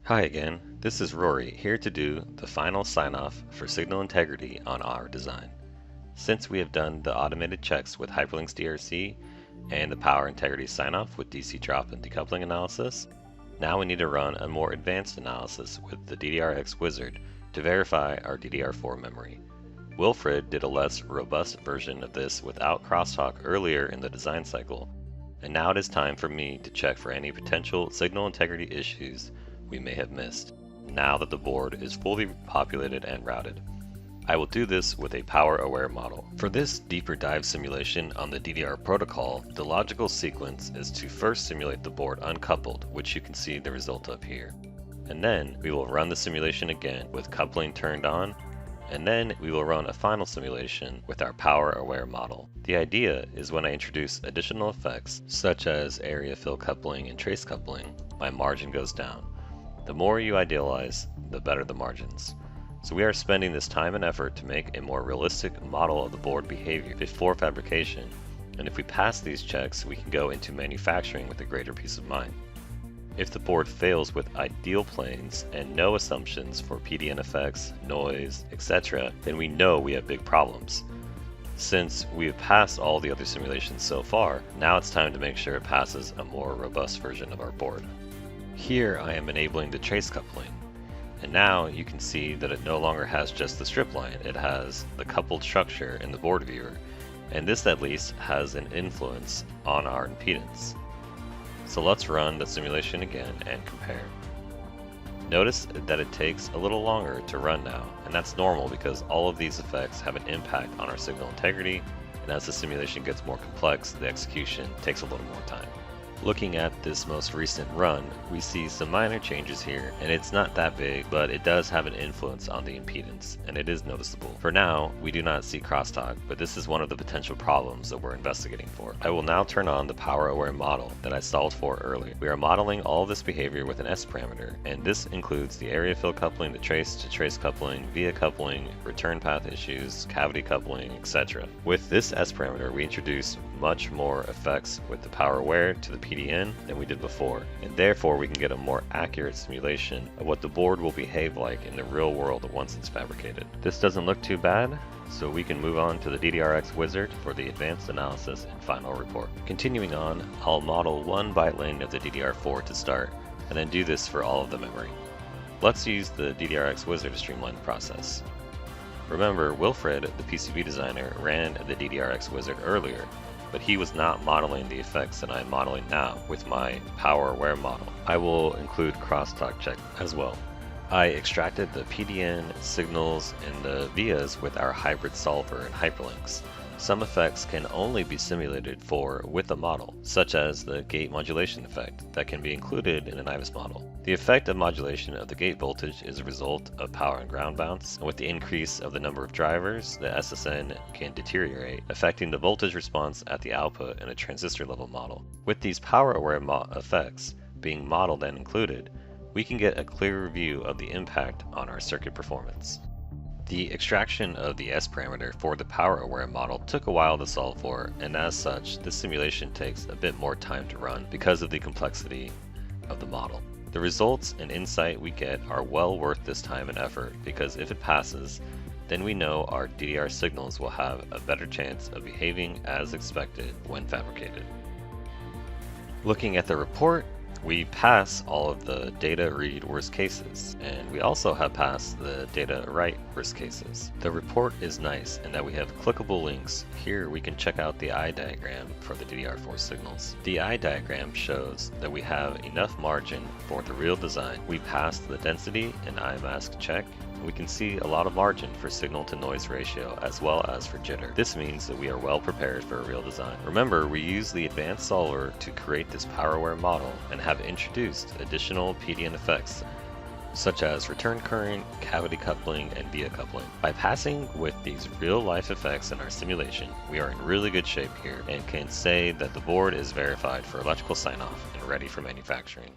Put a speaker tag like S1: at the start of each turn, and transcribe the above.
S1: Hi again, this is Rory here to do the final sign-off for signal integrity on our design. Since we have done the automated checks with HyperLynx DRC and the power integrity sign-off with DC drop and decoupling analysis, now we need to run a more advanced analysis with the DDRX wizard to verify our DDR4 memory. Wilfred did a less robust version of this without crosstalk earlier in the design cycle, and now it is time for me to check for any potential signal integrity issues we may have missed, now that the board is fully populated and routed. I will do this with a power-aware model. For this deeper dive simulation on the DDR protocol, the logical sequence is to first simulate the board uncoupled, which you can see the result of here. And then we will run the simulation again with coupling turned on, and then we will run a final simulation with our power-aware model. The idea is when I introduce additional effects, such as area fill coupling and trace coupling, my margin goes down. The more you idealize, the better the margins. So we are spending this time and effort to make a more realistic model of the board behavior before fabrication, and if we pass these checks, we can go into manufacturing with a greater peace of mind. If the board fails with ideal planes and no assumptions for PDN effects, noise, etc., then we know we have big problems. Since we have passed all the other simulations so far, now it's time to make sure it passes a more robust version of our board. Here I am enabling the trace coupling, and now you can see that it no longer has just the strip line, it has the coupled structure in the board viewer, and this at least has an influence on our impedance. So let's run the simulation again and compare. Notice that it takes a little longer to run now, and that's normal because all of these effects have an impact on our signal integrity, and as the simulation gets more complex, the execution takes a little more time. Looking at this most recent run, we see some minor changes here, and it's not that big, but it does have an influence on the impedance, and it is noticeable. For now, we do not see crosstalk, but this is one of the potential problems that we're investigating for. I will now turn on the power-aware model that I solved for earlier. We are modeling all this behavior with an S parameter, and this includes the area fill coupling, the trace-to-trace coupling, via coupling, return path issues, cavity coupling, etc. With this S parameter, we introduce much more effects with the power-aware to the PDN than we did before, and therefore we can get a more accurate simulation of what the board will behave like in the real world once it's fabricated. This doesn't look too bad, so we can move on to the DDRX wizard for the advanced analysis and final report. Continuing on, I'll model one byte lane of the DDR4 to start, and then do this for all of the memory. Let's use the DDRX wizard to streamline the process. Remember, Wilfred, the PCB designer, ran the DDRX wizard earlier, but he was not modeling the effects that I'm modeling now with my power-aware model. I will include crosstalk check as well. I extracted the PDN, signals, and the vias with our hybrid solver and HyperLynx. Some effects can only be simulated for with a model, such as the gate modulation effect that can be included in an IVUS model. The effect of modulation of the gate voltage is a result of power and ground bounce, and with the increase of the number of drivers, the SSN can deteriorate, affecting the voltage response at the output in a transistor level model. With these power-aware effects being modeled and included, we can get a clearer view of the impact on our circuit performance. The extraction of the S parameter for the power-aware model took a while to solve for, and as such, this simulation takes a bit more time to run because of the complexity of the model. The results and insight we get are well worth this time and effort, because if it passes, then we know our DDR signals will have a better chance of behaving as expected when fabricated. Looking at the report, we pass all of the data read worst cases, and we also have passed the data write worst cases. The report is nice in that we have clickable links. Here we can check out the eye diagram for the DDR4 signals. The eye diagram shows that we have enough margin for the real design. We passed the density and eye mask check. We can see a lot of margin for signal to noise ratio as well as for jitter. This means that we are well prepared for a real design. Remember, we use the advanced solver to create this power-aware model and have introduced additional PDN effects such as return current, cavity coupling, and via coupling. By passing with these real-life effects in our simulation, we are in really good shape here and can say that the board is verified for electrical sign-off and ready for manufacturing.